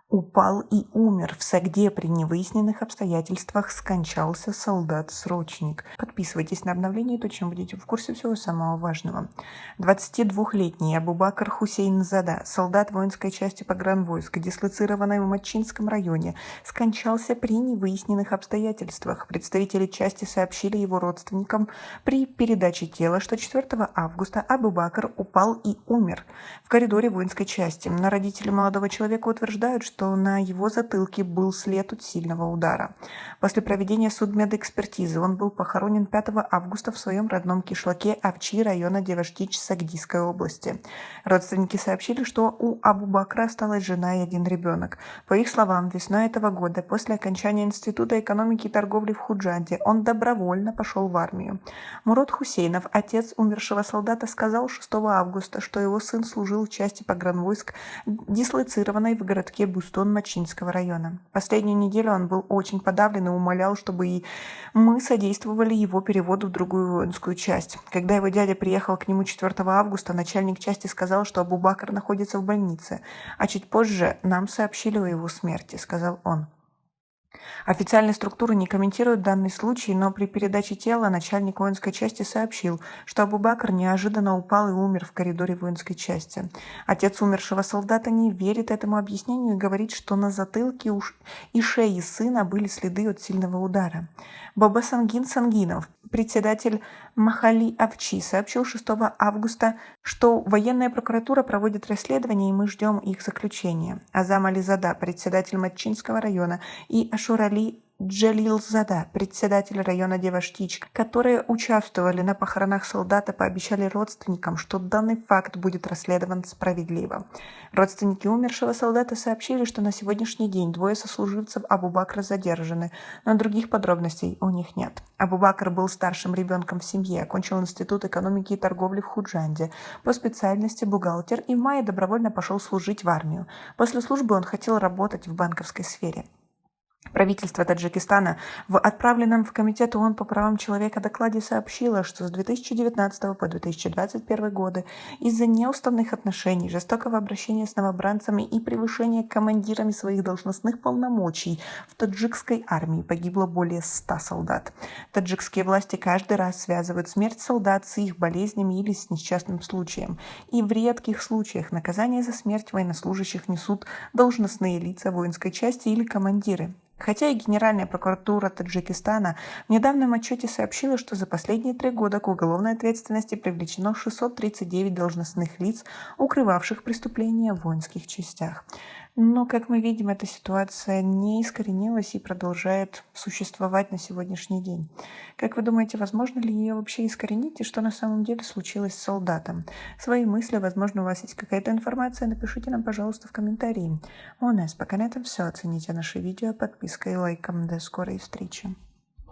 упал и умер. В Согде при невыясненных обстоятельствах скончался солдат-срочник. Подписывайтесь на обновление, то чем будете в курсе всего самого важного. 22-летний Абубакр Хусейнзада, солдат воинской части погранвойск, дислоцированной в Мачинском районе, скончался при невыясненных обстоятельствах. Представители части сообщили его родственникам при передаче тела, что 4 августа Абубакр упал и умер в коридоре воинской части. Родители молодого человека утверждают, что на его затылке был след от сильного удара. После проведения судмедэкспертизы он был похоронен 5 августа в своем родном кишлаке Овчи района Деваштич Сагдийской области. Родственники сообщили, что у Абубакра осталась жена и один ребенок. По их словам, весной этого года, после окончания Института экономики и торговли в Худжанде, он добровольно пошел в армию. Мурод Хусейнов, отец умершего солдата, сказал 6 августа, что его сын служил в части погранвойск, дислоцированной в городке Бустон Мачинского района. Последнюю неделю он был очень подавлен и умолял, чтобы и мы содействовали его переводу в другую воинскую часть. Когда его дядя приехал к нему 4 августа, начальник части сказал, что Абубакр находится в больнице, а чуть позже нам сообщили о его смерти, сказал он. Официальные структуры не комментируют данный случай, но при передаче тела начальник воинской части сообщил, что Абубакр неожиданно упал и умер в коридоре воинской части. Отец умершего солдата не верит этому объяснению и говорит, что на затылке и шее сына были следы от сильного удара. Бабасангин Сангинов, председатель Махали Овчи, сообщил 6 августа, что военная прокуратура проводит расследование, и мы ждем их заключения. Азам Ализада, председатель Матчинского района, и Ашурали Джалилзада, председатель района Деваштич, которые участвовали на похоронах солдата, пообещали родственникам, что данный факт будет расследован справедливо. Родственники умершего солдата сообщили, что на сегодняшний день двое сослуживцев Абубакра задержаны, но других подробностей у них нет. Абубакр был старшим ребенком в семье, окончил Институт экономики и торговли в Худжанде, по специальности бухгалтер, и в мае добровольно пошел служить в армию. После службы он хотел работать в банковской сфере. Правительство Таджикистана в отправленном в Комитет ООН по правам человека докладе сообщило, что с 2019 по 2021 годы из-за неуставных отношений, жестокого обращения с новобранцами и превышения командирами своих должностных полномочий в таджикской армии погибло более 100 солдат. Таджикские власти каждый раз связывают смерть солдат с их болезнями или с несчастным случаем. И в редких случаях наказание за смерть военнослужащих несут должностные лица воинской части или командиры. Хотя и Генеральная прокуратура Таджикистана в недавнем отчете сообщила, что за последние 3 года к уголовной ответственности привлечено 639 должностных лиц, укрывавших преступления в воинских частях. Но, как мы видим, эта ситуация не искоренилась и продолжает существовать на сегодняшний день. Как вы думаете, возможно ли ее вообще искоренить и что на самом деле случилось с солдатом? Свои мысли, возможно, у вас есть какая-то информация, напишите нам, пожалуйста, в комментарии. У нас пока на этом все. Оцените наше видео подпиской и лайком. До скорой встречи.